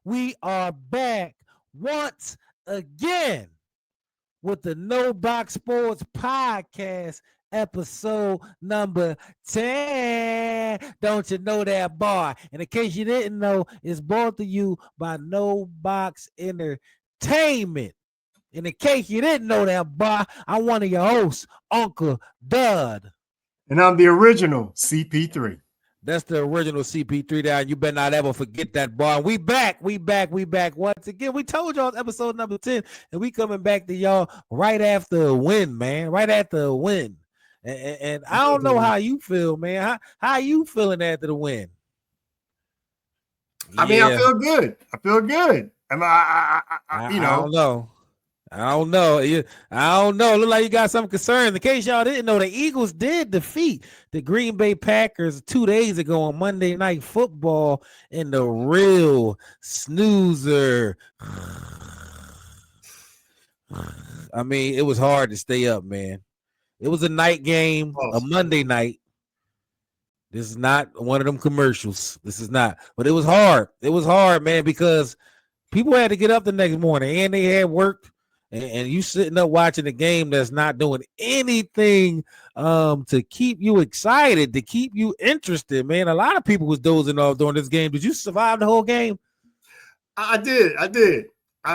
We are back once again with the No Box Sports Podcast, episode number 10. Don't you know that bar? And in case you didn't know, it's brought to you by No Box Entertainment. And in case you didn't know that bar, I'm one of your hosts, Uncle Dud. And I'm the original CP3. That's the original CP3 down. You better not ever forget that bar. We back once again. We told y'all it's episode number 10, and we coming back to y'all right after a win, man. Right after a win. And I don't know how you feel, man. How you feeling after the win? I mean, I feel good. I don't know. I don't know. Look like you got some concerns. In case y'all didn't know, the Eagles did defeat the Green Bay Packers 2 days ago on Monday Night Football in the real snoozer. I mean, it was hard to stay up, man. It was a night game, a Monday night. This is not one of them commercials. This is not. But it was hard. It was hard, man, because people had to get up the next morning and they had work. And you sitting up watching a game that's not doing anything to keep you excited, to keep you interested, man. A lot of people was dozing off during this game. Did you survive the whole game? I did. I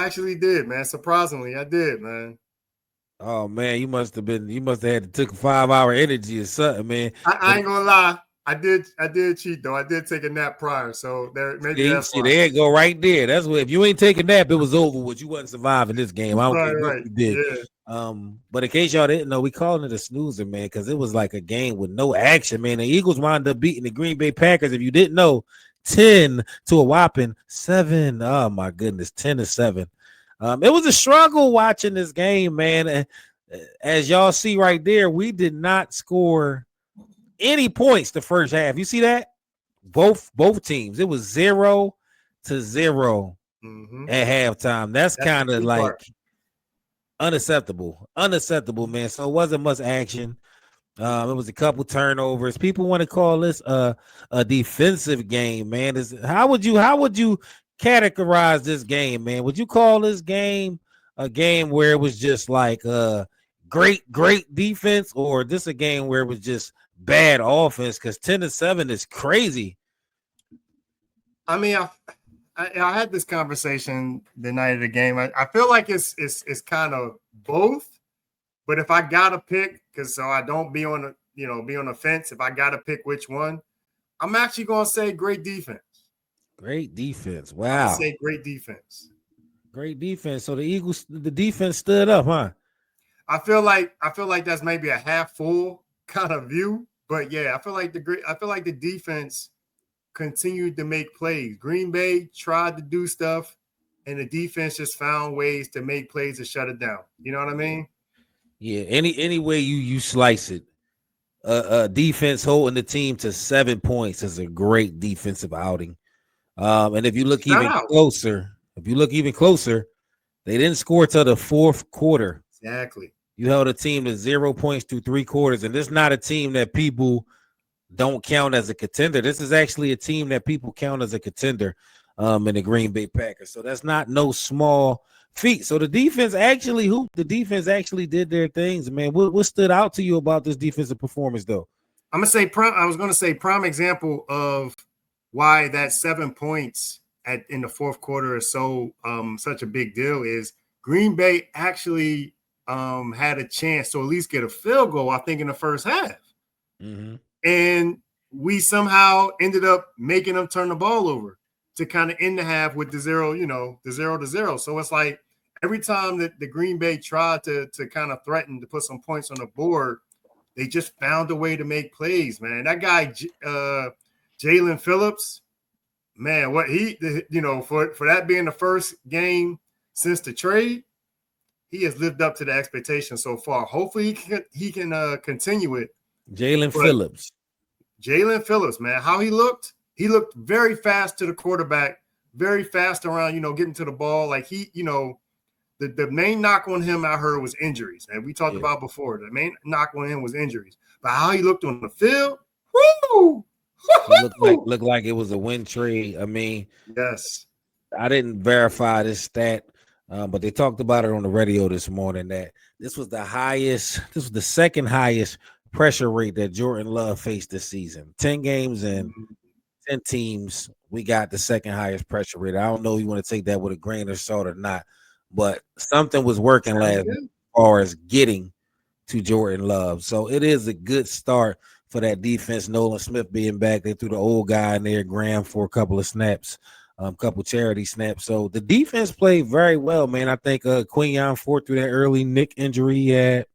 actually did, man. Surprisingly, I did, man. Oh man, you must have had to took a 5-hour energy or something, man. I ain't gonna lie. I did cheat though. I did take a nap prior, so there maybe that's why. There you go, right there. That's what if you ain't taking a nap, it was over with. You wasn't surviving this game. I don't think right. You did. Yeah. But in case y'all didn't know, we calling it a snoozer, man, because it was like a game with no action, man. The Eagles wound up beating the Green Bay Packers. If you didn't know, 10 to a whopping 7. Oh my goodness, 10-7. It was a struggle watching this game, man. And as y'all see right there, we did not score any points the first half. You see that? Both teams. It was 0-0 at halftime. That's kind of like unacceptable, man. So it wasn't much action. It was a couple turnovers. People want to call this a defensive game, man. How would you categorize this game, man? Would you call this game a game where it was just like great defense, or this a game where it was just bad offense? Because 10-7 is crazy. I mean, I had this conversation the night of the game. I feel like it's kind of both. But if I gotta pick, because so I don't be on the fence, if I gotta pick which one, I'm actually gonna say great defense. Great defense. Wow. I say great defense. Great defense. So the Eagles, the defense stood up, huh? I feel like that's maybe a half full kind of view, but yeah, I feel like the defense continued to make plays. Green Bay tried to do stuff, and the defense just found ways to make plays to shut it down. You know what I mean? Yeah. Any way you slice it, defense holding the team to 7 points is a great defensive outing. And if you look even closer, they didn't score till the fourth quarter. Exactly. You held a team to 0 points through 3 quarters, and this is not a team that people don't count as a contender. This is actually a team that people count as a contender in the Green Bay Packers. So that's not no small feat. So the defense actually did their things, man. What stood out to you about this defensive performance, though? I was going to say prime example of why that 7 points in the fourth quarter is so such a big deal is Green Bay actually had a chance to at least get a field goal, I think, in the first half. Mm-hmm. And we somehow ended up making them turn the ball over to kind of end the half with the 0-0. So it's like every time that the Green Bay tried to kind of threaten to put some points on the board, they just found a way to make plays, man. That guy, Jalean Phillips, man, what he, for that being the first game since the trade, he has lived up to the expectations so far. Hopefully he can continue it. Jalean Phillips, man, how he looked very fast to the quarterback, very fast around, getting to the ball. Like he, the main knock on him I heard was injuries. And we talked about before, the main knock on him was injuries. But how he looked on the field, woo! It looked like it was a win trade. I mean, yes. I didn't verify this stat, but they talked about it on the radio this morning that this was the second highest pressure rate that Jordan Love faced this season. 10 games and 10 teams, we got the second highest pressure rate. I don't know if you want to take that with a grain of salt or not, but something was working last as far as getting to Jordan Love. So it is a good start for that defense. Nolan Smith being back. They threw the old guy in there, Graham, for a couple of snaps, couple charity snaps. So the defense played very well, man. I think Quinyon Ford through that early Nick injury he had.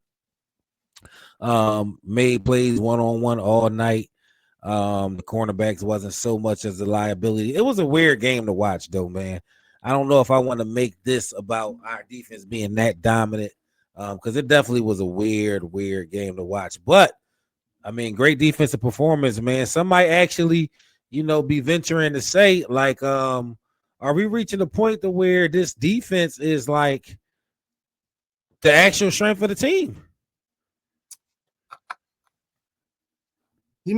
Made plays one-on-one all night. The cornerbacks wasn't so much as a liability. It was a weird game to watch, though, man. I don't know if I want to make this about our defense being that dominant, because it definitely was a weird game to watch. But I mean, great defensive performance, man. Some might actually, be venturing to say, like, are we reaching a point to where this defense is like the actual strength of the team? I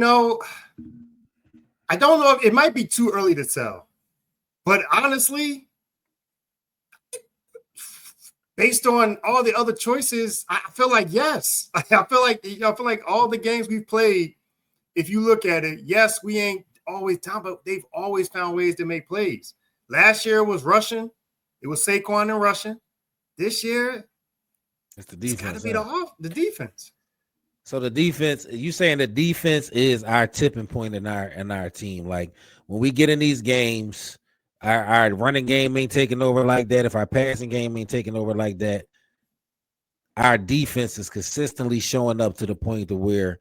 don't know if it might be too early to tell, but honestly, based on all the other choices, I feel like yes. I feel like all the games we've played, if you look at it, yes, we ain't always down, but they've always found ways to make plays. Last year was rushing. It was Saquon and rushing. This year, it's the defense. It's got to be the defense. So the defense, you saying the defense is our tipping point in our team. Like when we get in these games, our running game ain't taking over like that. If our passing game ain't taking over like that, our defense is consistently showing up to the point to where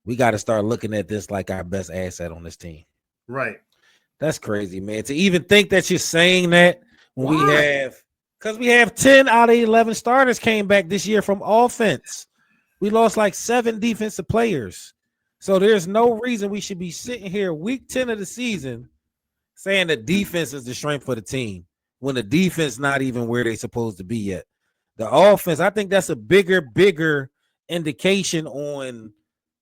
we got to start looking at this like our best asset on this team. Right. That's crazy, man. To even think that you're saying that when we have 10 out of 11 starters came back this year from offense. We lost like 7 defensive players. So there's no reason we should be sitting here week 10 of the season saying the defense is the strength for the team when the defense not even where they're supposed to be yet. The offense, I think that's a bigger indication on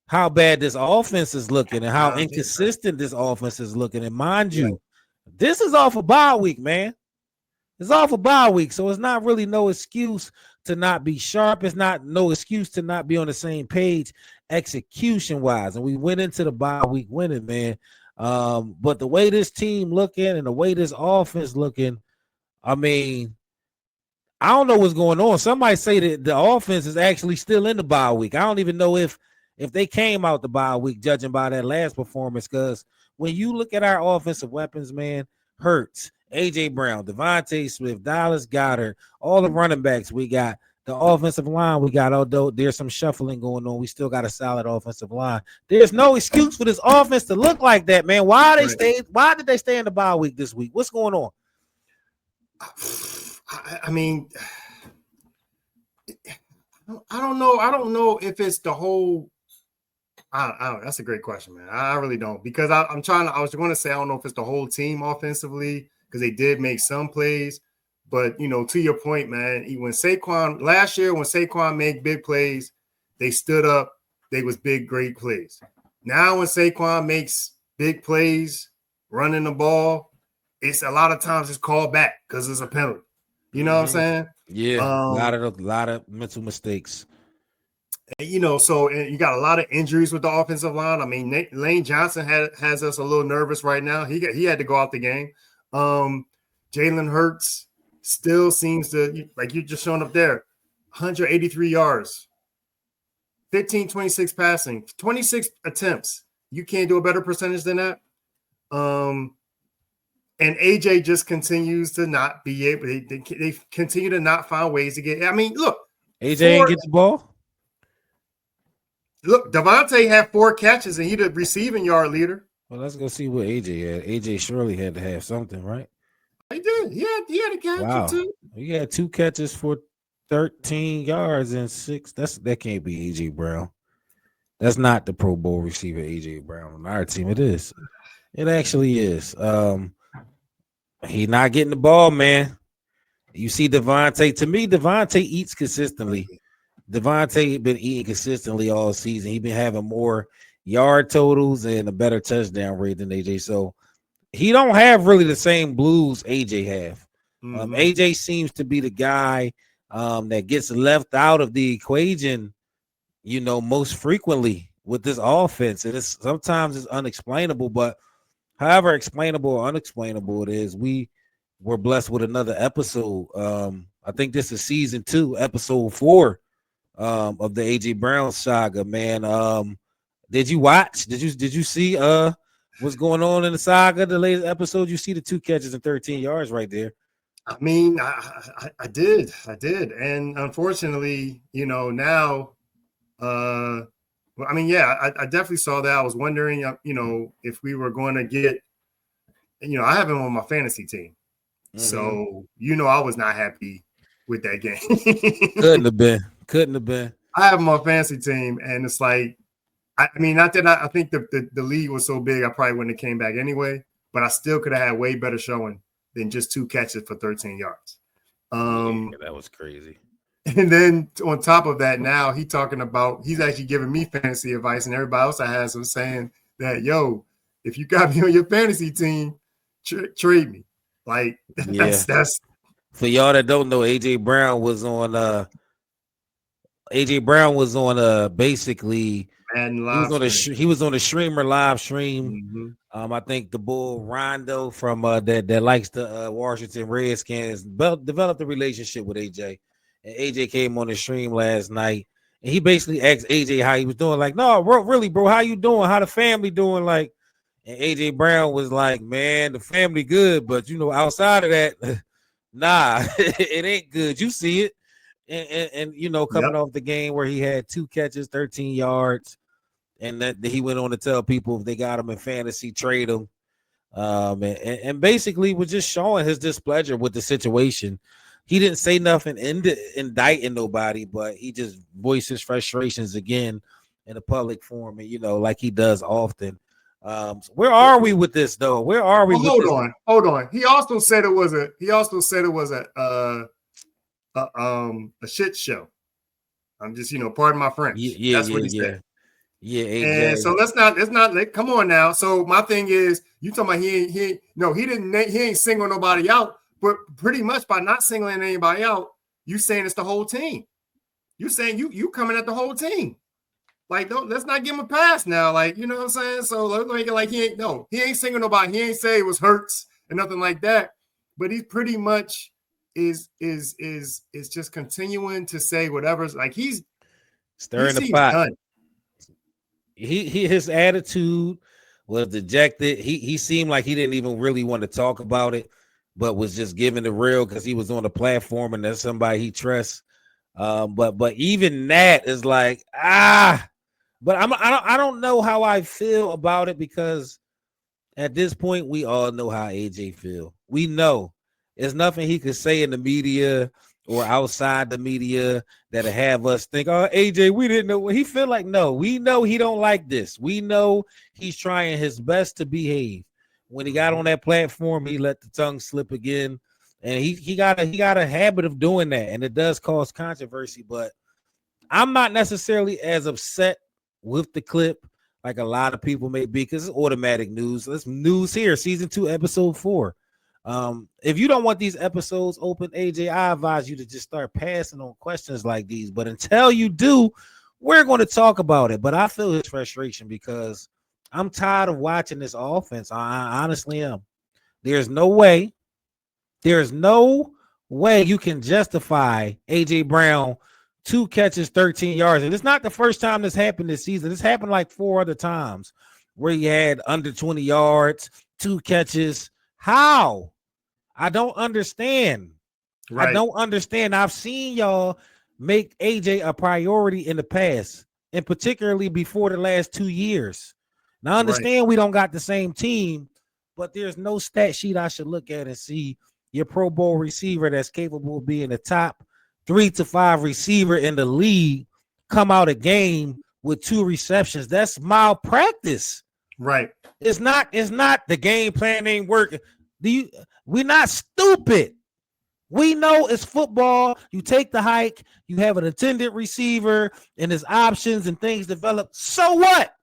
how bad this offense is looking and how inconsistent this offense is looking. And mind you, this is off a bye week, man. It's off a bye week, so it's not really no excuse to not be sharp. It's not no excuse to not be on the same page execution-wise. And we went into the bye week winning, man. But the way this team looking and the way this offense looking, I mean, I don't know what's going on. Somebody say that the offense is actually still in the bye week. I don't even know if they came out the bye week, judging by that last performance, because when you look at our offensive weapons, man, Hurts, A.J. Brown, Devontae Smith, Dallas Goedert, all the running backs we got, the offensive line we got, although there's some shuffling going on, we still got a solid offensive line. There's no excuse for this offense to look like that, man. Why did they stay in the bye week this week? What's going on? I mean, I don't know. I don't know if it's the whole. I don't. That's a great question, man. I really don't, because I was going to say I don't know if it's the whole team offensively, because they did make some plays, but to your point, man, when Saquon made big plays, they stood up. They was great plays. Now when Saquon makes big plays, running the ball, it's a lot of times it's called back because it's a penalty. You know what I'm saying? Yeah, a lot of mental mistakes. So you got a lot of injuries with the offensive line. I mean, Lane Johnson has us a little nervous right now. He had to go out the game. Jalen Hurts still seems to, like you just showing up there, 183 yards, 15-26 passing, 26 attempts. You can't do a better percentage than that. And AJ just continues to not be able. They continue to not find ways to get. I mean, look, AJ ain't get the ball. Look, Devontae had 4 catches and he the receiving yard leader. Well, let's go see what AJ had. AJ surely had to have something, right? He did. He had a catch. Wow. Too. He had 2 catches for 13 yards and 6. That can't be AJ Brown. That's not the Pro Bowl receiver AJ Brown on our team. It is. It actually is. He not getting the ball, man. You see Devontae. To me, Devontae eats consistently. Devontae been eating consistently all season. He been having more yard totals and a better touchdown rate than AJ. So he don't have really the same blues AJ have. Mm-hmm. AJ seems to be the guy that gets left out of the equation, most frequently with this offense. And sometimes it's unexplainable, but however explainable or unexplainable it is, we were blessed with another episode. I think this is season 2, episode 4 of the AJ Brown saga, man. Did you watch? Did you see what's going on in the saga, the latest episode? You see the 2 catches and 13 yards right there. I mean, I did. And unfortunately, now, I definitely saw that. I was wondering, if we were going to get, I have him on my fantasy team. Mm-hmm. So, I was not happy with that game. Couldn't have been. I have him on my fantasy team, and it's like, not that I think the league was so big, I probably wouldn't have came back anyway, but I still could have had way better showing than just 2 catches for 13 yards. That was crazy. And then on top of that, now he's actually giving me fantasy advice, and everybody else I has him saying that, yo, if you got me on your fantasy team, trade me. Like, that's for y'all that don't know, AJ Brown was on basically he was on the streamer live stream. Mm-hmm. I think the bull Rondo from that likes the Washington Redskins developed a relationship with AJ, and AJ came on the stream last night, and he basically asked AJ how he was doing. Like, no, really, bro, how you doing? How the family doing? Like, and AJ Brown was like, man, the family good, but outside of that, nah, it ain't good. You see it. And coming off the game where he had 2 catches, 13 yards, and that he went on to tell people if they got him in fantasy, trade him. And basically was just showing his displeasure with the situation. He didn't say nothing indicting nobody, but he just voiced his frustrations again in a public forum, and like he does often. So where are we with this though? Where are we? Hold on. He also said it was a shit show. I'm just, pardon my French. That's what he said. Yeah, exactly. And so let's not come on now. So my thing is, you talking about he ain't single nobody out, but pretty much by not singling anybody out, you saying it's the whole team. You saying you coming at the whole team. Like, let's not give him a pass now. Like, you know what I'm saying? So let's make it like he ain't singling nobody. He ain't say it was Hurts and nothing like that. But he's pretty much is just continuing to say whatever's like he's stirring the pot. Done. His attitude was dejected. He seemed like he didn't even really want to talk about it, but was just giving the real because he was on the platform and that's somebody he trusts. But even that is like but I don't know how I feel about it, because at this point we all know how AJ feel. We know. There's nothing he could say in the media or outside the media that'll have us think, oh, AJ, we didn't know. He feel like, no, we know he don't like this. We know he's trying his best to behave. When he got on that platform, he let the tongue slip again. And he got a habit of doing that. And it does cause controversy. But I'm not necessarily as upset with the clip like a lot of people may be, because it's automatic news. That's news here, season 2, episode 4. If you don't want these episodes open, AJ, I advise you to just start passing on questions like these. But until you do, we're going to talk about it. But I feel his frustration because I'm tired of watching this offense. I honestly am. There's no way you can justify AJ Brown 2 catches, 13 yards. And it's not the first time this happened this season. This happened like 4 other times where he had under 20 yards, 2 catches. How? I don't understand. Right. I don't understand. I've seen y'all make AJ a priority in the past, and particularly before the last 2 years. Now, I understand we don't got the same team, but there's no stat sheet I should look at and see your Pro Bowl receiver that's capable of being the top 3 to 5 receiver in the league come out a game with 2 receptions. That's malpractice. Right. It's not the game plan ain't working. We're not stupid. We know it's football. You take the hike, you have an attendant receiver, and his options and things develop. So what?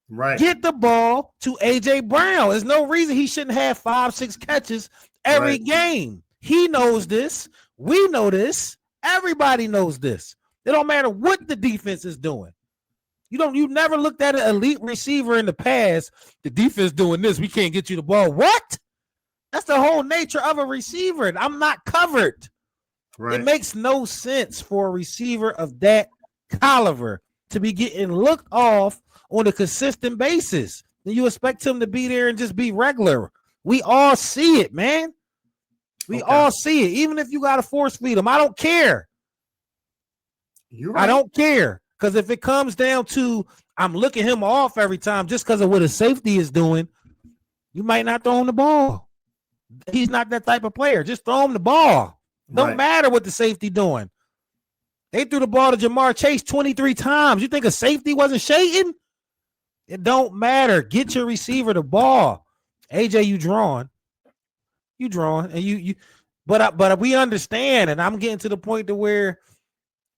Right. Get the ball to AJ Brown. There's no reason he shouldn't have 5-6 catches every game. He knows this. We know this. Everybody knows this. It don't matter what the defense is doing. You never looked at an elite receiver in the past. The defense doing this. We can't get you the ball. What? That's the whole nature of a receiver. I'm not covered. Right. It makes no sense for a receiver of that caliber to be getting looked off on a consistent basis. Then you expect him to be there and just be regular. We all see it, man. We all see it. Even if you got to force feed him, I don't care. You're right. I don't care. Because if it comes down to I'm looking him off every time just because of what his safety is doing, you might not throw him the ball. He's not that type of player. Just throw him the ball. Don't matter what the safety doing. They threw the ball to Jamar Chase 23 times. You think a safety wasn't shading? It don't matter. Get your receiver the ball. AJ, you drawing. And you but we understand, and I'm getting to the point to where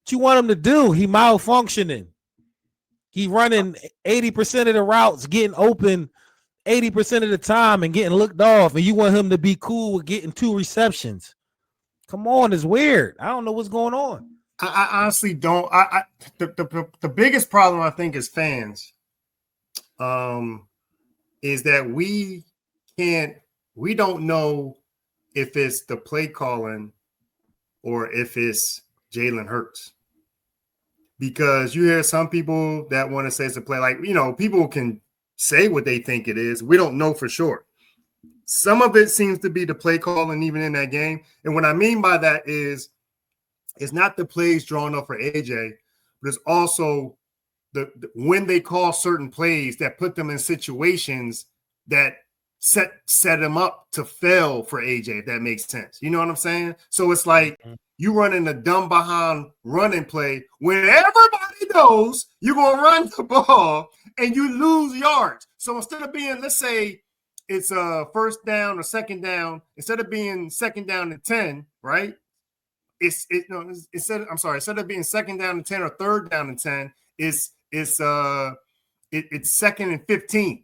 what you want him to do, he malfunctioning. He running 80% of the routes, getting open 80% of the time and getting looked off, and you want him to be cool with getting 2 receptions. Come on, it's weird. I don't know what's going on. I honestly don't. The biggest problem I think as fans is that we don't know if it's the play calling or if it's Jalen Hurts. Because you hear some people that want to say it's a play, like, people can say what they think it is. We don't know for sure. Some of it seems to be the play calling even in that game. And what I mean by that is it's not the plays drawn up for AJ, but it's also the when they call certain plays that put them in situations that set them up to fail for AJ, if that makes sense. You know what I'm saying? So it's like you running a dumb behind running play when everybody knows you're going to run the ball and you lose yards. So instead of being, let's say it's a first down or second down, instead of being second down and 10, right? Instead of being second down and 10 or third down and 10, it's second and 15.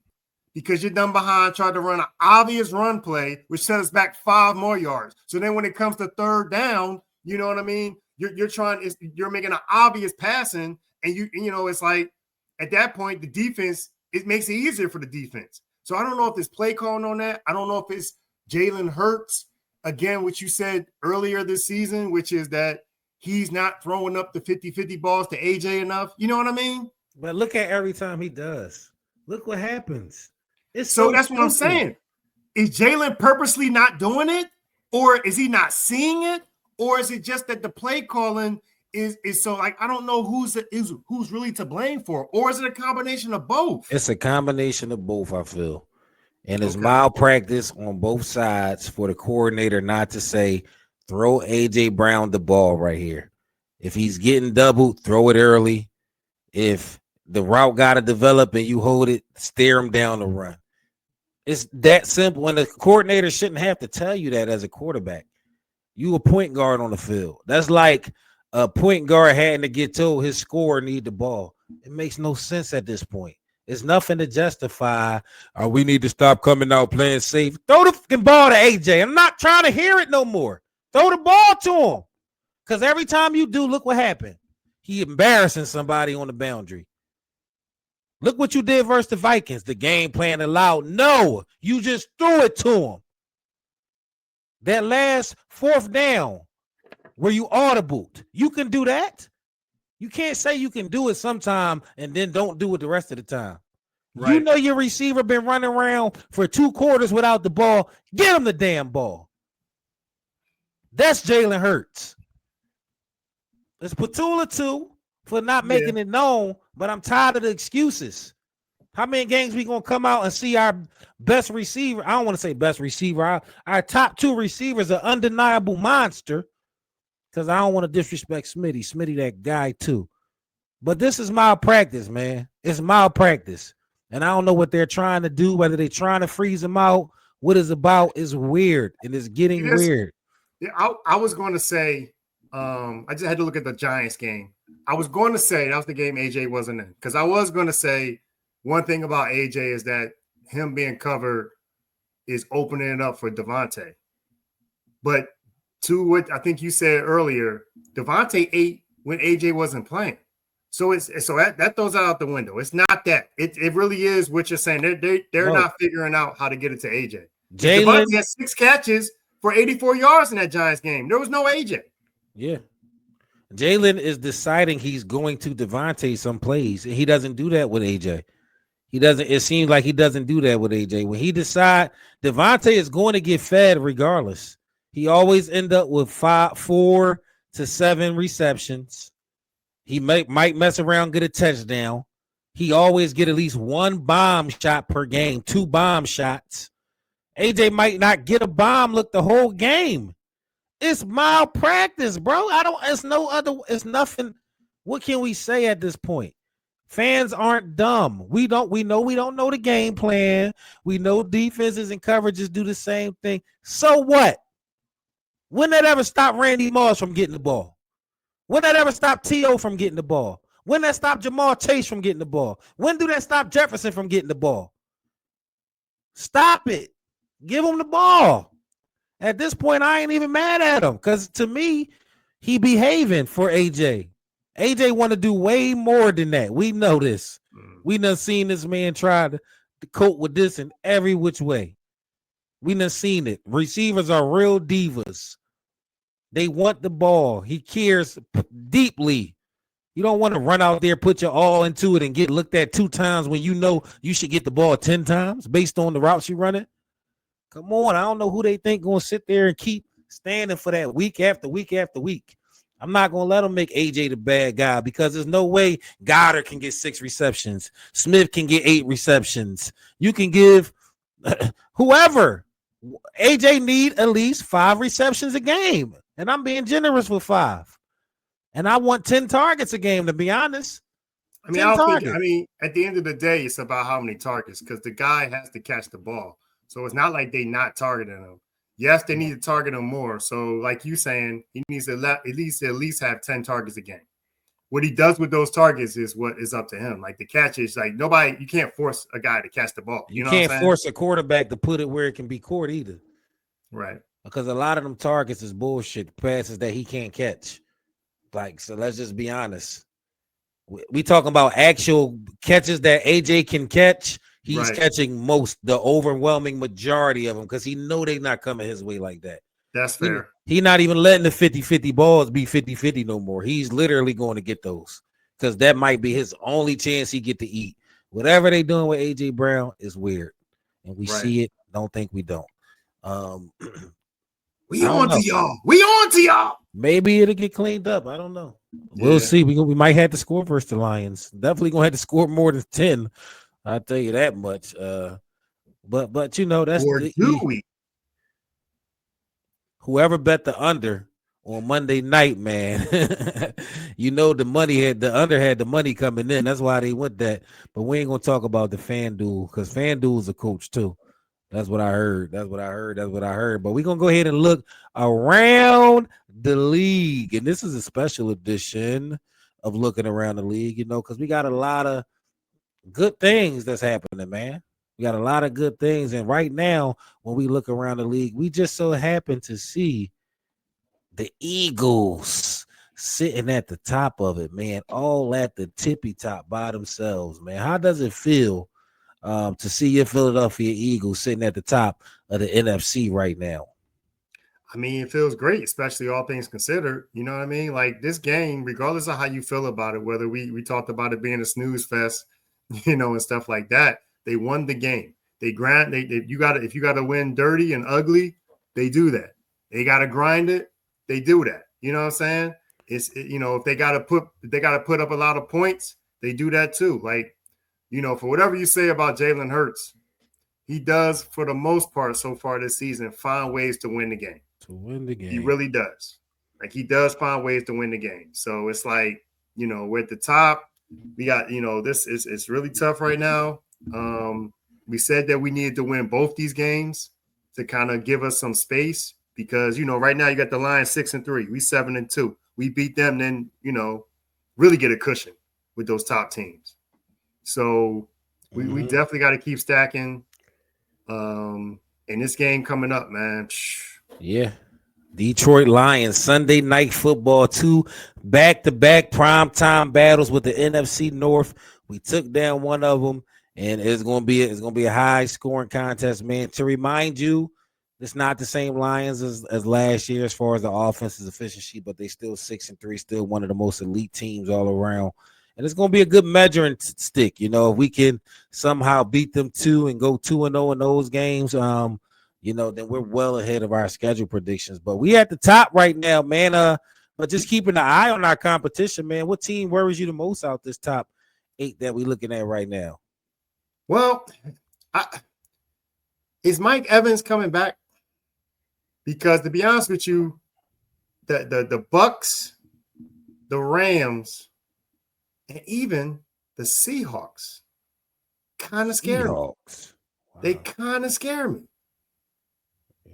Because you're done behind, tried to run an obvious run play, which set us back 5 more yards. So then when it comes to third down, you know what I mean? You're making an obvious passing, and it's like at that point, the defense, it makes it easier for the defense. So I don't know if it's play calling on that. I don't know if it's Jalen Hurts, again, what you said earlier this season, which is that he's not throwing up the 50-50 balls to AJ enough. You know what I mean? But look at every time he does. Look what happens. So that's what I'm saying. Is Jalen purposely not doing it? Or is he not seeing it? Or is it just that the play calling is so, like, I don't know who's really to blame for? Or is it a combination of both? It's a combination of both, I feel. And it's malpractice on both sides for the coordinator not to say, throw AJ Brown the ball right here. If he's getting doubled, throw it early. If the route got to develop and you hold it, stare him down the run. It's that simple. And the coordinator shouldn't have to tell you that as a quarterback. You a point guard on the field. That's like a point guard having to get told his scorer need the ball. It makes no sense at this point. It's nothing to justify. We need to stop coming out playing safe. Throw the fucking ball to AJ. I'm not trying to hear it no more. Throw the ball to him. Because every time you do, look what happened. He embarrassing somebody on the boundary. Look what you did versus the Vikings. The game plan allowed. No, you just threw it to him. That last 4th down where you audibled. You can do that. You can't say you can do it sometime and then don't do it the rest of the time. Right. You know your receiver been running around for 2 quarters without the ball. Get him the damn ball. That's Jalen Hurts. It's Patula too for not making it known, but I'm tired of the excuses. How many games we gonna come out and see our best receiver? I don't want to say best receiver. Our top 2 receivers are undeniable monster. Because I don't want to disrespect Smitty. Smitty, that guy too. But this is malpractice, man. It's malpractice. And I don't know what they're trying to do, whether they're trying to freeze him out. What it's about is weird, and it's getting weird. Yeah, I was going to say, I just had to look at the Giants game. I was going to say that was the game AJ wasn't in. Because I was going to say one thing about AJ is that him being covered is opening it up for Devontae. But to what I think you said earlier, Devontae ate when AJ wasn't playing. So that throws out the window. It's not that. It really is what you're saying. They're not figuring out how to get it to AJ. Jalean Devontae had 6 catches for 84 yards in that Giants game. There was no AJ. Yeah. Jalean is deciding he's going to Devontae some plays. He doesn't do that with AJ. He doesn't. It seems like he doesn't do that with AJ. When he decide Devontae is going to get fed regardless. He always end up with 4 to 7 receptions. He might mess around, get a touchdown. He always get at least 1 bomb shot per game, 2 bomb shots. AJ might not get a bomb look the whole game. It's malpractice, bro. It's nothing. What can we say at this point? Fans aren't dumb. We know we don't know the game plan. We know defenses and coverages do the same thing. So what? When that ever stop Randy Moss from getting the ball? When that ever stop T.O. from getting the ball? When that stop Jamal Chase from getting the ball? When do that stop Jefferson from getting the ball? Stop it. Give him the ball. At this point, I ain't even mad at him because to me, he behaving for AJ. AJ want to do way more than that. We know this. We done seen this man try to cope with this in every which way. We done seen it. Receivers are real divas. They want the ball. He cares deeply. You don't want to run out there, put your all into it, and get looked at 2 times when you know you should get the ball 10 times based on the routes you running. Come on, I don't know who they think going to sit there and keep standing for that week after week after week. I'm not going to let them make AJ the bad guy because there's no way Goddard can get 6 receptions. Smith can get 8 receptions. You can give whoever. AJ need at least 5 receptions a game, and I'm being generous with 5. And I want 10 targets a game, to be honest. I mean, at the end of the day, it's about how many targets because the guy has to catch the ball. So it's not like they not targeting him. Yes, they need to target him more. So like you saying, he needs to at least have 10 targets a game. What he does with those targets is what is up to him. Like the catches, like you can't force a guy to catch the ball. You can't force a quarterback to put it where it can be caught either. Right. Because a lot of them targets is bullshit passes that he can't catch. Like, so let's just be honest. We talking about actual catches that AJ can catch. He's catching the overwhelming majority of them because he know they're not coming his way like that. That's fair. He not even letting the 50-50 balls be 50-50 no more. He's literally going to get those because that might be his only chance he get to eat. Whatever they doing with AJ Brown is weird. And we see it. Don't think we don't. We on to y'all. We on to y'all. Maybe it'll get cleaned up. I don't know. We'll see. We might have to score versus the Lions. Definitely gonna have to score more than 10. I'll tell you that much. But you know, that's whoever bet the under on Monday night, man. You know the under had the money coming in. That's why they went that. But we ain't gonna talk about the FanDuel because FanDuel's a coach too. That's what I heard. But we're going to go ahead and look around the league. And this is a special edition of looking around the league, you know, because we got a lot of good things that's happening, man. We got a lot of good things. And right now, when we look around the league, we just so happen to see the Eagles sitting at the top of it, man, all at the tippy top by themselves, man. How does it feel to see your Philadelphia Eagles sitting at the top of the NFC right now? I mean, it feels great, especially all things considered. You know what I mean? Like this game, regardless of how you feel about it, whether we talked about it being a snooze fest, you know, and stuff like that, they won the game. If you got to win dirty and ugly, they do that. They got to grind it, they do that. You know what I'm saying? If they got to put up a lot of points, they do that too. Like, you know, for whatever you say about Jalen Hurts, he does, for the most part so far this season, find ways to win the game. He really does. Like, he does find ways to win the game. So it's like, you know, we're at the top. We got, you know, it's really tough right now. We said that we needed to win both these games to kind of give us some space because, you know, right now you got the Lions 6-3. We 7-2. We beat them, then, you know, really get a cushion with those top teams. So We definitely got to keep stacking. In this game coming up, man. Yeah. Detroit Lions, Sunday Night Football, 2 back-to-back primetime battles with the NFC North. We took down one of them, and it's gonna be a high-scoring contest, man. To remind you, it's not the same Lions as last year as far as the offense's efficiency, but they still 6-3, still one of the most elite teams all around. And it's gonna be a good measuring stick, you know, if we can somehow beat them 2 and go 2-0 in those games. You know, then we're well ahead of our schedule predictions. But we at the top right now, man. But just keeping an eye on our competition, man. What team worries you the most out this top 8 that we're looking at right now? Well, is Mike Evans coming back? Because to be honest with you, the Bucks, the Rams, and even the Seahawks kind of scare me. Wow. They kind of scare me.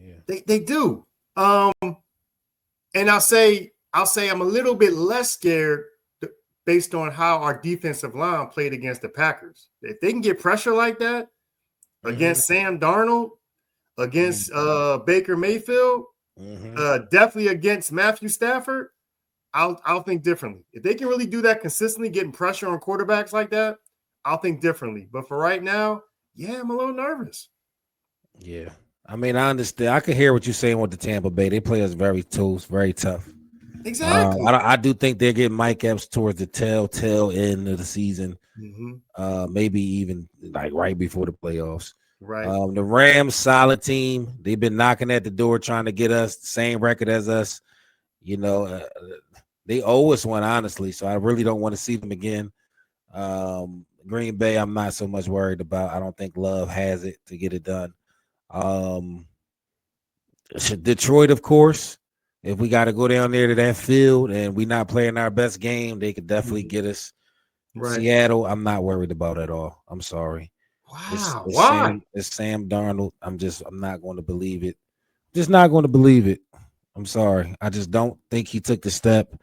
Yeah. They do. And I'll say I'm a little bit less scared based on how our defensive line played against the Packers. If they can get pressure like that against Sam Darnold, against Baker Mayfield, definitely against Matthew Stafford, I'll think differently. If they can really do that consistently, getting pressure on quarterbacks like that, I'll think differently. But for right now, yeah, I'm a little nervous. Yeah. I mean, I understand. I can hear what you're saying with the Tampa Bay. They play us very tough. Exactly. I do think they're getting Mike Epps towards the tail end of the season. Maybe even like right before the playoffs. Right. The Rams, solid team. They've been knocking at the door trying to get us the same record as us. You know, they owe us one, honestly. So I really don't want to see them again. Green Bay, I'm not so much worried about. I don't think Love has it to get it done. Detroit, of course. If we got to go down there to that field and we not playing our best game, they could definitely get us. Right. Seattle, I'm not worried about at all. I'm sorry. Wow. Why? It's Sam Darnold. I'm not going to believe it. Just not going to believe it. I'm sorry. I just don't think he took the step.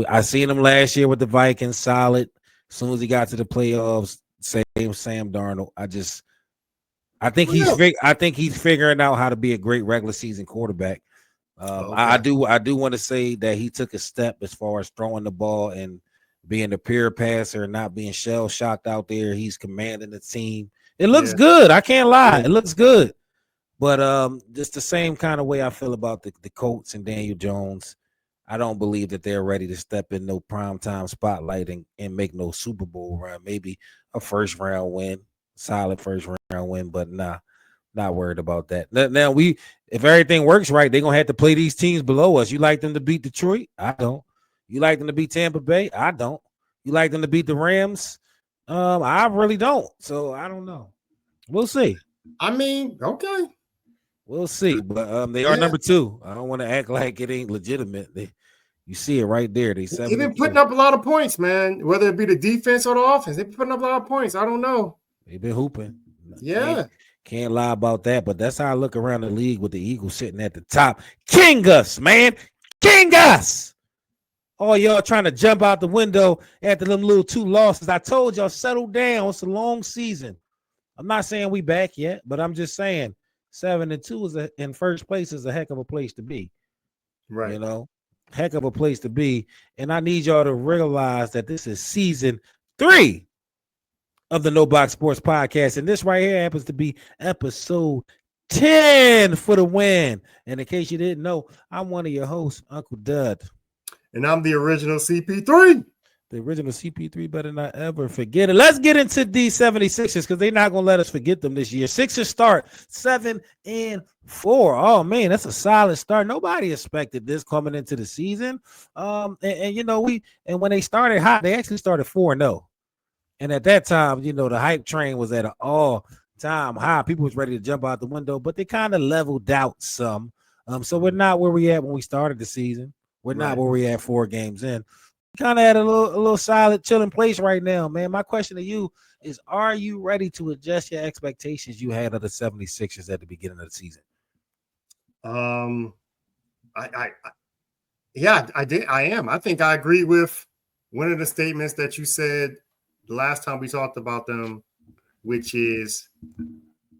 I seen him last year with the Vikings, solid. As soon as he got to the playoffs, same Sam Darnold. I think he's figuring out how to be a great regular season quarterback. I do want to say that he took a step as far as throwing the ball and being a pure passer and not being shell shocked out there. He's commanding the team. It looks good. I can't lie. It looks good. But just the same kind of way I feel about the Colts and Daniel Jones. I don't believe that they're ready to step in no primetime spotlight and make no Super Bowl run. Maybe a first round win, solid first round win, but nah, not worried about that. Now if everything works right, they're gonna have to play these teams below us. You like them to beat Detroit? I don't. You like them to beat Tampa Bay? I don't. You like them to beat the Rams? I really don't. So I don't know. We'll see. I mean, okay. We'll see. But they are number 2. I don't want to act like it ain't legitimate. You see it right there. They've been putting up a lot of points, man. Whether it be the defense or the offense, they've been putting up a lot of points. I don't know. They've been hooping. Yeah. Can't lie about that. But that's how I look around the league with the Eagles sitting at the top. King us, man. King us. All y'all trying to jump out the window after them little 2 losses. I told y'all, settle down. It's a long season. I'm not saying we back yet, but I'm just saying 7-2 is in first place is a heck of a place to be. Right. You know, heck of a place to be. And I need y'all to realize that this is season 3 of the No Box Sports Podcast. And this right here happens to be episode 10 for the win. And in case you didn't know, I'm one of your hosts, Uncle Dud. And I'm the original CP3. The original CP3 better not ever forget it. Let's get into these 76ers because they're not going to let us forget them this year. Sixers start 7-4. Oh, man, that's a solid start. Nobody expected this coming into the season. And you know, when they started hot, they actually started 4-0. And at that time, you know, the hype train was at an all-time high. People was ready to jump out the window, but they kind of leveled out some. So we're not where we at when we started the season. We're not where we at 4 games in. Kind of at a little solid chilling place right now, man. My question to you is, are you ready to adjust your expectations you had of the 76ers at the beginning of the season? I did. I am. I think I agree with one of the statements that you said the last time we talked about them which is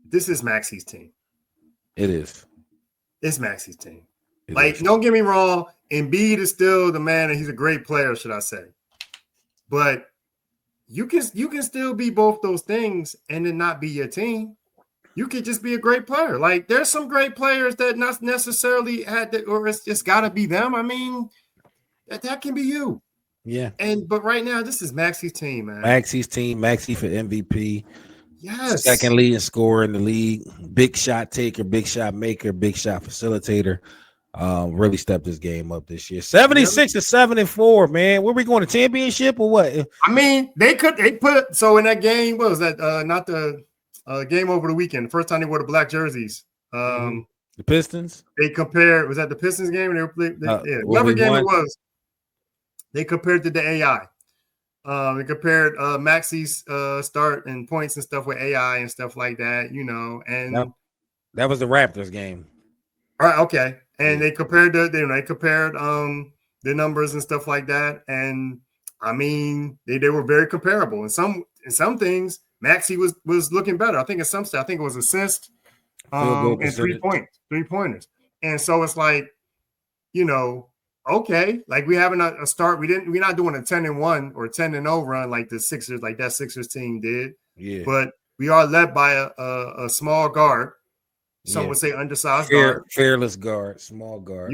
this is Maxi's team. It is. It's Maxi's team. It is. Don't get me wrong. Embiid is still the man, and he's a great player, should I say? But you can still be both those things and then not be your team. You could just be a great player. Like there's some great players that not necessarily had to, or it's got to be them. I mean, that can be you. Yeah. But right now, this is Maxi's team, man. Maxi's team. Maxi for MVP. Yes. Second leading scorer in the league. Big shot taker, big shot maker, big shot facilitator. Really stepped his game up this year. 76-7-4, man. Where we going, to championship or what? I mean, they put so in that game. What was that? Not the game over the weekend. The first time they wore the black jerseys. The Pistons. They compared. Was that the Pistons game? Whatever game it was. They compared to the AI. They compared Maxi's start and points and stuff with AI and stuff like that. And that was the Raptors game. All right, okay. And they compared the numbers and stuff like that. And I mean, they were very comparable. In some things, Maxi was looking better. I think in some stuff, I think it was assist and 3-pointers. And so it's like, okay, like we having a start. We're not doing a 10-1 or 10-0 run like the Sixers, like that Sixers team did. Yeah. But we are led by a small guard. Some would say undersized guard. Fearless guard, small guard.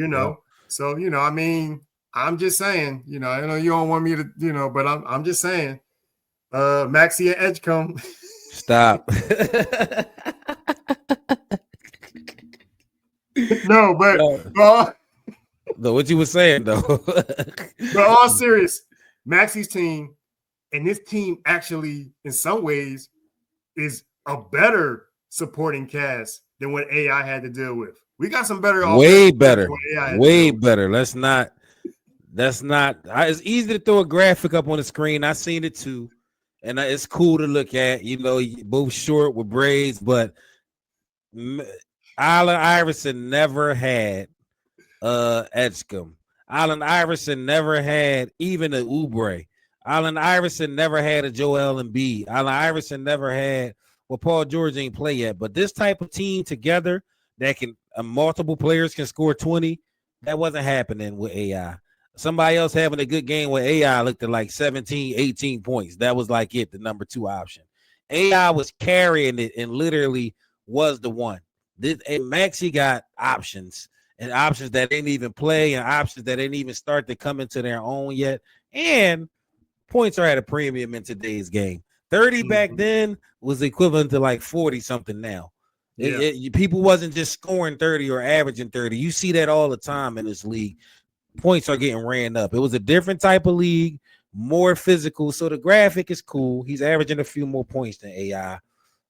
So, I mean, I'm just saying, I know you don't want me to, but I'm just saying, Maxi and Edgecombe. Stop. No, but no, what you were saying though. But all serious, Maxi's team and this team actually, in some ways, is a better supporting cast than what AI had to deal with. We got some better, way better. That's not. It's easy to throw a graphic up on the screen. I seen it too, and it's cool to look at. Both short with braids, but Allen Iverson never had Edgecombe. Allen Iverson never had even a Oubre. Allen Iverson never had a Joel Embiid. Allen Iverson never had. Well, Paul George ain't play yet, but this type of team together that can multiple players can score 20, that wasn't happening with AI. Somebody else having a good game with AI looked at like 17, 18 points. That was like the number 2 option. AI was carrying it and literally was the one. Maxi got options and options that didn't even play and options that didn't even start to come into their own yet. And points are at a premium in today's game. 30 back then was equivalent to like 40 something now. People wasn't just scoring 30 or averaging 30. You see that all the time in this league. Points are getting ran up. It was a different type of league, more physical. So the graphic is cool. He's averaging a few more points than AI,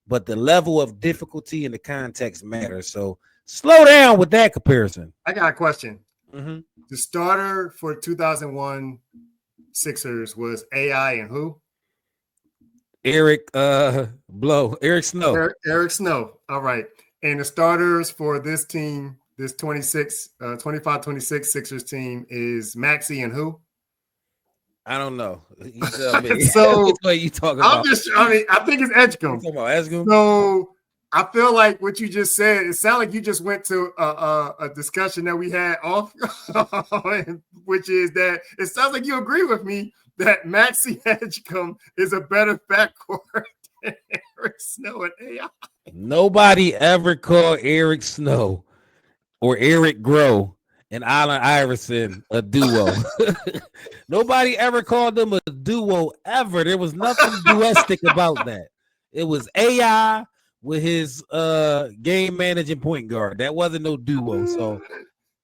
but the level of difficulty and the context matters. So slow down with that comparison. I got a question. The starter for 2001 Sixers was AI and who? Eric Snow. Eric Snow. All right. And the starters for this team, this 25-26 Sixers team is Maxi and who? I don't know. You tell me. So what you talking about? I think it's Edgecombe. You talking about Edgecombe? So I feel like what you just said, it sounded like you just went to a discussion that we had off, which is that it sounds like you agree with me that Maxi Edgecombe is a better backcourt than Eric Snow and AI. Nobody ever called Eric Snow or Eric Grow and Allen Iverson a duo. Nobody ever called them a duo ever. There was nothing dualistic about that. It was AI with his game managing point guard. That wasn't no duo. So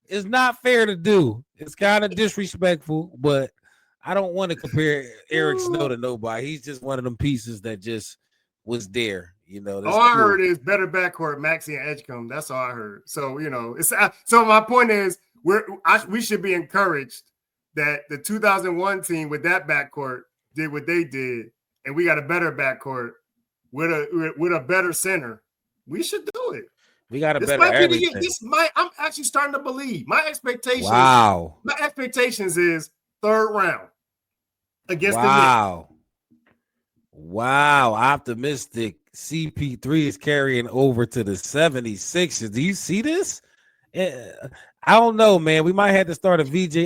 it's not fair to do. It's kind of disrespectful, but I don't want to compare Eric Snow to nobody. He's just one of them pieces that just was there. All I heard is better backcourt, Maxi and Edgecombe. That's all I heard. So, it's so my point is we should be encouraged that the 2001 team with that backcourt did what they did, and we got a better backcourt with a better center. We should do it. We got a better everything. I'm actually starting to believe. My expectations. Wow. My expectations is third round against the Knicks. Wow, optimistic CP3 is carrying over to the 76ers. Do you see this? I don't know, man. We might have to start a VJ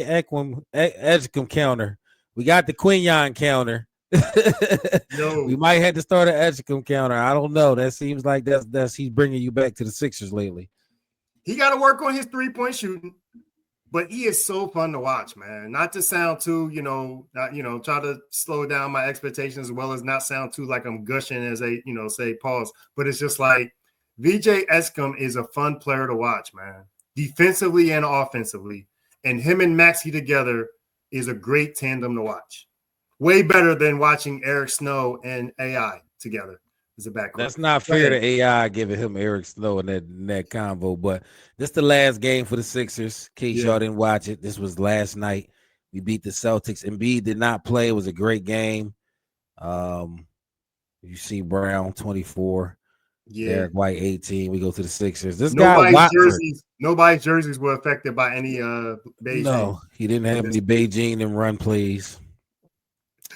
Edgecombe counter. We got the Quinyon counter. We might have to start an Edgecombe counter. I don't know. That seems like that's he's bringing you back to the Sixers lately. He got to work on his 3-point shooting, but he is so fun to watch, man. Not to sound too, try to slow down my expectations as well as not sound too like I'm gushing as a, say pause. But it's just like VJ Edgecombe is a fun player to watch, man, defensively and offensively. And him and Maxey together is a great tandem to watch. Way better than watching Eric Snow and AI together as a backcourt. That's not fair to AI giving him Eric Snow in that convo, but this is the last game for the Sixers. In case y'all didn't watch it, this was last night. We beat the Celtics. Embiid did not play. It was a great game. You see Brown 24, Derek White 18. We go to the Sixers. This nobody's jerseys were affected by any Beijing. No, he didn't have any Beijing and run plays.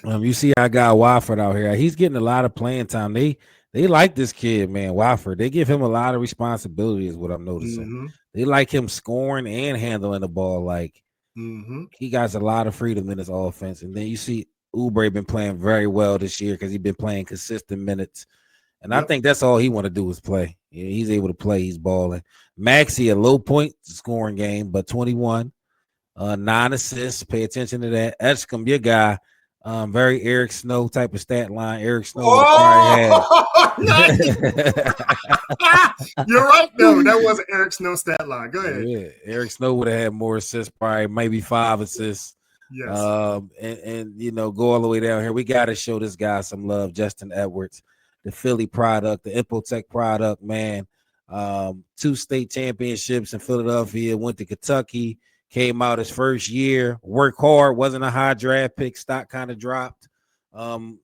You see our guy Wofford out here. He's getting a lot of playing time. They like this kid, man, Wofford. They give him a lot of responsibility is what I'm noticing. Mm-hmm. They like him scoring and handling the ball. Like he got a lot of freedom in his offense. And then you see Oubre been playing very well this year because he's been playing consistent minutes. And I think that's all he want to do is play. Yeah, he's able to play. He's balling. Maxey, a low point scoring game, but 21, 9 assists. Pay attention to that. Edgecombe, your guy. Very Eric Snow type of stat line. Eric Snow probably had. You're right, though. That was an Eric Snow stat line. Go ahead. Yeah, Eric Snow would have had more assists, probably maybe 5 assists. Yes. And go all the way down here. We got to show this guy some love. Justin Edwards, the Philly product, the Impotech product, man. 2 state championships in Philadelphia. Went to Kentucky. Came out his first year, worked hard, wasn't a high draft pick, stock kind of dropped,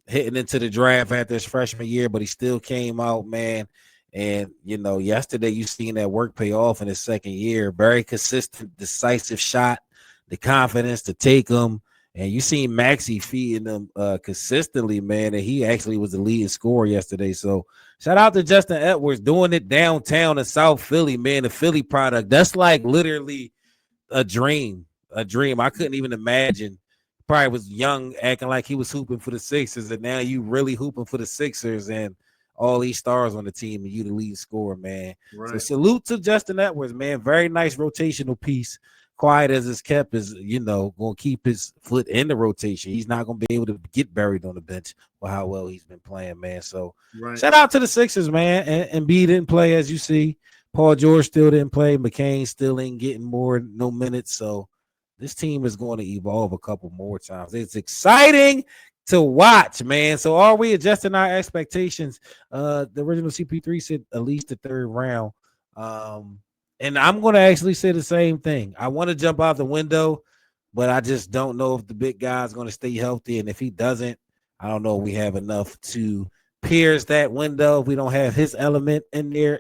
hitting into the draft after his freshman year, but he still came out, man. And, yesterday you seen that work pay off in his second year. Very consistent, decisive shot, the confidence to take him. And you seen Maxey feeding them consistently, man. And he actually was the leading scorer yesterday. So shout out to Justin Edwards doing it downtown in South Philly, man. The Philly product. That's like literally a dream. I couldn't even imagine. Probably was young, acting like he was hooping for the Sixers, and now you really hooping for the Sixers and all these stars on the team, and you the lead scorer, man. Right. So salute to Justin Edwards, man. Very nice rotational piece. Quiet as it's kept is, going to keep his foot in the rotation. He's not going to be able to get buried on the bench for how well he's been playing, man. So shout out to the Sixers, man. And B didn't play, as you see. Paul George still didn't play. McCain still ain't getting no minutes. So this team is going to evolve a couple more times. It's exciting to watch, man. So are we adjusting our expectations? The original CP3 said at least the 3rd round. And I'm going to actually say the same thing. I want to jump out the window, but I just don't know if the big guy is going to stay healthy. And if he doesn't, I don't know if we have enough to pierce that window if we don't have his element in there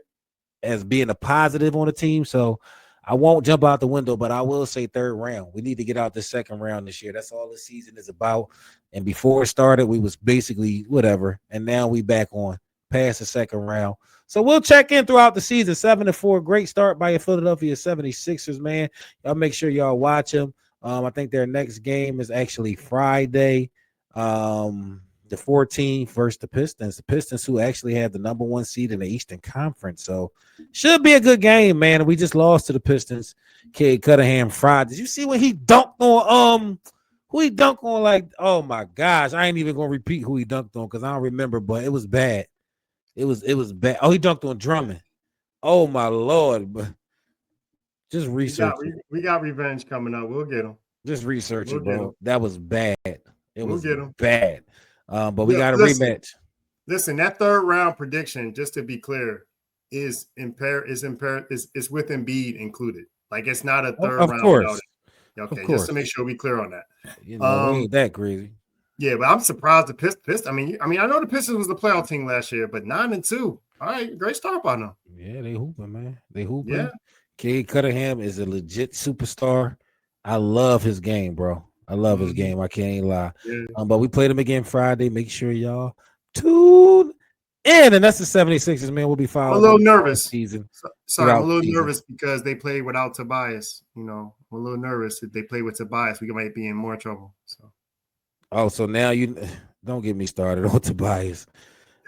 as being a positive on the team. So I won't jump out the window, but I will say 3rd round. We need to get out the 2nd round this year. That's all the season is about. And before it started, we was basically whatever. And now we back on past the 2nd round. So we'll check in throughout the season. 7-4. Great start by your Philadelphia 76ers, man. Y'all make sure y'all watch them. I think their next game is actually Friday. The 14th versus the Pistons, who actually have the number 1 seed in the Eastern Conference. So should be a good game, man. We just lost to the Pistons. Cade Cunningham fried. Did you see when he dunked on who he dunked on? Like, oh my gosh, I ain't even gonna repeat who he dunked on because I don't remember, but it was bad. It was bad. Oh, he dunked on Drummond. Oh my Lord. But just research. We got revenge coming up. We'll get him. Just research it, bro. That was bad. It was bad. But we got a rematch. Listen, that 3rd round prediction, just to be clear, is with Embiid included. Like it's not a 3rd round. Course. Okay, just to make sure we clear on that. We ain't that crazy. Yeah, but I'm surprised the Pistons. I mean, I know the Pistons was the playoff team last year, but 9-2. All right, great start by them. Yeah, they hooping, man. They hooping. Yeah. Cade Cunningham is a legit superstar. I love his game, bro. I love his game. I can't lie. Yeah. But we played him again Friday. Make sure y'all tune And that's the 76ers, man. We'll be following. I'm a little nervous. Season. Sorry, I'm a little nervous because they played without Tobias. You know, I'm a little nervous if they play with Tobias. We might be in more trouble. So now you don't get me started on Tobias.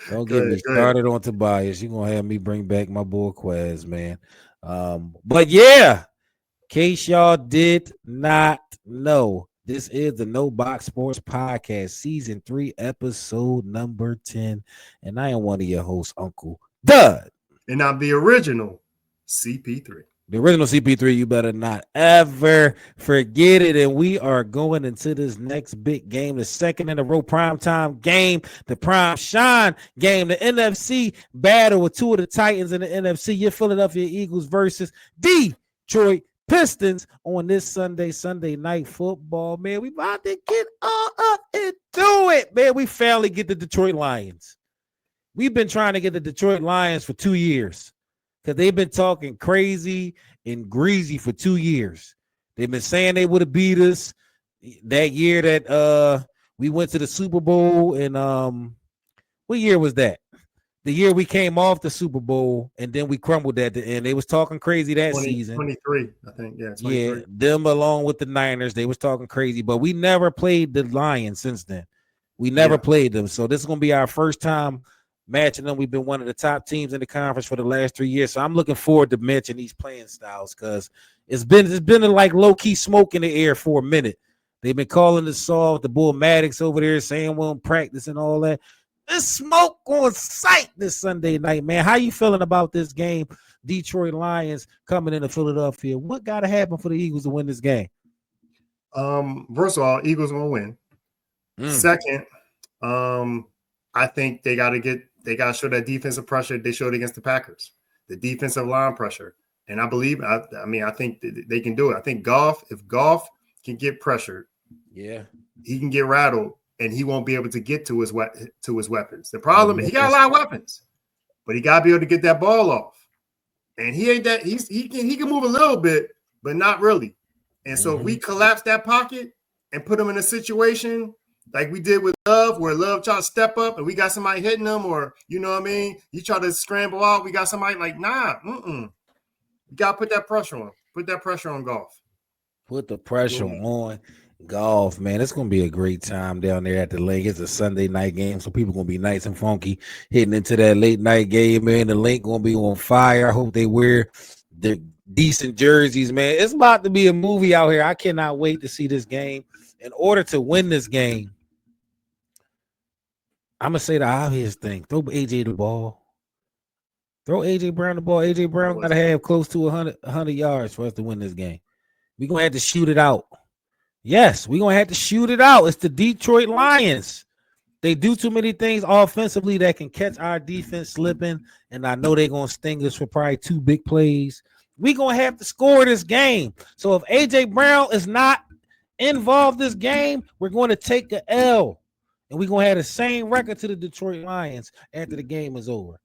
Don't get me started on Tobias. You're gonna have me bring back my boy Quaz, man. But yeah, in case y'all did not know, this is the No Box Sports Podcast, Season 3, Episode number 10. And I am one of your hosts, Uncle Dud. And I'm the original CP3. The original CP3, you better not ever forget it. And we are going into this next big game, the second in a row primetime game, the Prime Shine game, the NFC battle with two of the Titans in the NFC. Your Philadelphia Eagles versus Detroit Pistons on this Sunday night football, man. We about to get all up and do it, man. We finally get the Detroit Lions. We've been trying to get the Detroit Lions for 2 years because they've been talking crazy and greasy for 2 years. They've been saying they would have beat us that year that we went to the Super Bowl. And what year was that? The year we came off the Super Bowl and then we crumbled at the end. They was talking crazy that season. 23, I think. Yeah, 23. Yeah, them along with the Niners, they was talking crazy. But we never played the Lions since then. We never played them. So this is going to be our first time matching them. We've been one of the top teams in the conference for the last 3 years. So I'm looking forward to matching these playing styles because it's been like low-key smoke in the air for a minute. They've been calling the Saw, the Bull Maddox over there saying we won't practice and all that. There's smoke on sight this Sunday night, man. How you feeling about this game? Detroit Lions coming into Philadelphia. What got to happen for the Eagles to win this game? First of all, Eagles gonna win. Second, I think they got to show that defensive pressure they showed against the Packers, the defensive line pressure, and I think they can do it. I think if Goff can get pressured, he can get rattled. And he won't be able to get to his weapons. The problem is he got a lot of weapons, but he got to be able to get that ball off. And he ain't that. He can move a little bit, but not really. And so if we collapse that pocket and put him in a situation like we did with Love, where Love tried to step up and we got somebody hitting him, or you know what I mean, you try to scramble out, we got somebody like you got to put that pressure on. Put that pressure on Goff. Put the pressure on Golf, man. It's gonna be a great time down there at the lake. It's a Sunday night game, so people gonna be nice and funky hitting into that late night game, man. The lake gonna be on fire. I hope they wear the decent jerseys, man. It's about to be a movie out here. I cannot wait to see this game. In order to win this game, I'm gonna say the obvious thing: throw AJ the ball. Throw AJ Brown the ball. AJ Brown gotta have close to 100 yards for us to win this game. We're gonna have to shoot it out. Yes, we're going to have to shoot it out. It's the Detroit Lions. They do too many things offensively that can catch our defense slipping, and I know they're going to sting us for probably 2 big plays. We're going to have to score this game. So if A.J. Brown is not involved this game, we're going to take the L, and we're going to have the same record to the Detroit Lions after the game is over.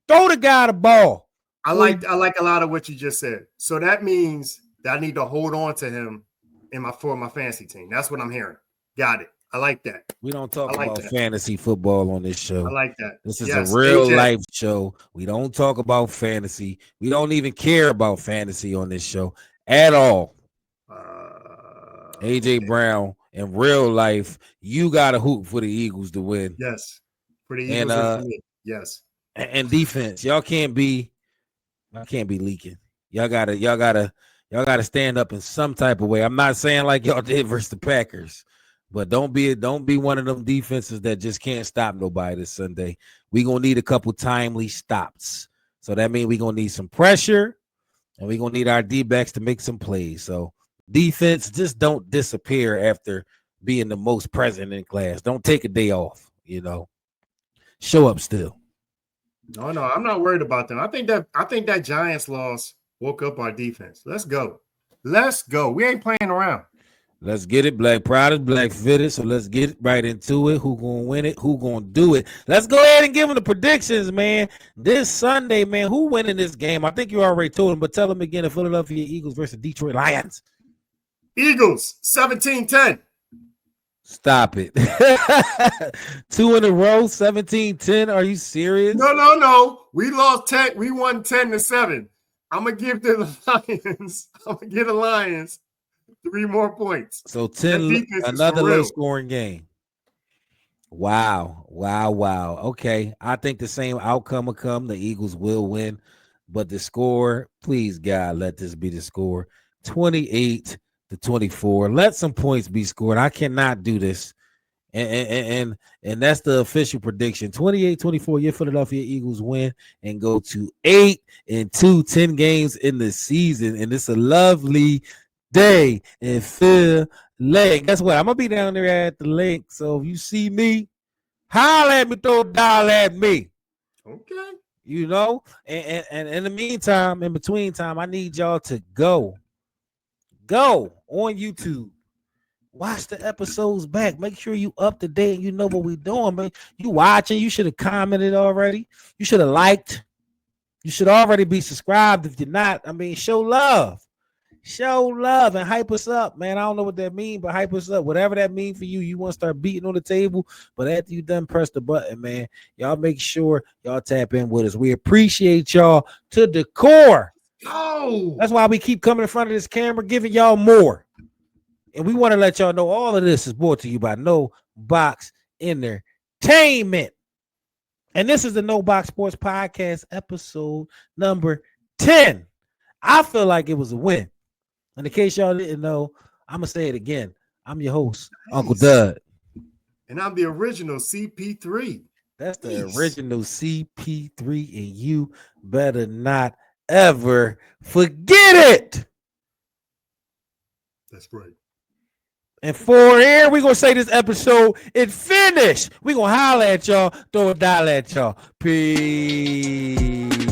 Throw the guy the ball. I like a lot of what you just said. So that means that I need to hold on to him for my fantasy team. That's what I'm hearing. Got it. I like that. We don't talk about fantasy football on this show. I like that. This is a real life show. We don't talk about fantasy. We don't even care about fantasy on this show at all. AJ Brown, in real life, you got to hoop for the Eagles to win. Yes. For the Eagles for me. Yes. And defense. Y'all can't be leaking. Y'all gotta stand up in some type of way. I'm not saying like y'all did versus the Packers, but don't be one of them defenses that just can't stop nobody this Sunday. We're gonna need a couple timely stops. So that means we're gonna need some pressure, and we're gonna need our D-backs to make some plays. So defense, just don't disappear after being the most present in class. Don't take a day off, Show up still. No, I'm not worried about them. I think that Giants loss woke up our defense. Let's go. We ain't playing around. Let's get it. Black Pride is black fitted. So let's get right into it. Who gonna win it? Who gonna do it? Let's go ahead and give them the predictions, man. This Sunday, man, who winning this game? I think you already told them, but tell them again: the Philadelphia Eagles versus Detroit Lions. Eagles 17-10. Stop it. 2 in a row, 17-10. Are you serious? No. We lost 10. We won 10-7. I'm gonna give the Lions. I'm gonna give the Lions 3 more points. So 10, another low scoring game. Wow. Okay. I think the same outcome will come. The Eagles will win. But the score, please, God, let this be the score. 28-24. Let some points be scored. I cannot do this. And that's the official prediction. 28-24, your Philadelphia Eagles win and go to 8-2, 10 games in the season. And it's a lovely day in Philly. Guess what? I'm going to be down there at the lake. So if you see me, holler at me, throw a dollar at me. Okay. You know, and in the meantime, in between time, I need y'all to go on YouTube. Watch the episodes back. Make sure you up to date and you know what we're doing, man. You watching, you should have commented already. You should have liked. You should already be subscribed. If you're not, I mean, show love and hype us up, man. I don't know what that means, but hype us up. Whatever that means for you, you want to start beating on the table. But after you done press the button, man, y'all make sure y'all tap in with us. We appreciate y'all to the core. Oh, that's why we keep coming in front of this camera, giving y'all more. And we want to let y'all know all of this is brought to you by No Box Entertainment. And this is the No Box Sports Podcast, episode number 10. I feel like it was a win. And in case y'all didn't know, I'm going to say it again. I'm your host, nice. Uncle Dud. And I'm the original CP3. That's the original CP3, and you better not ever forget it. That's right. And for here, we're going to say this episode is finished. We're going to holler at y'all, throw a dollar at y'all. Peace.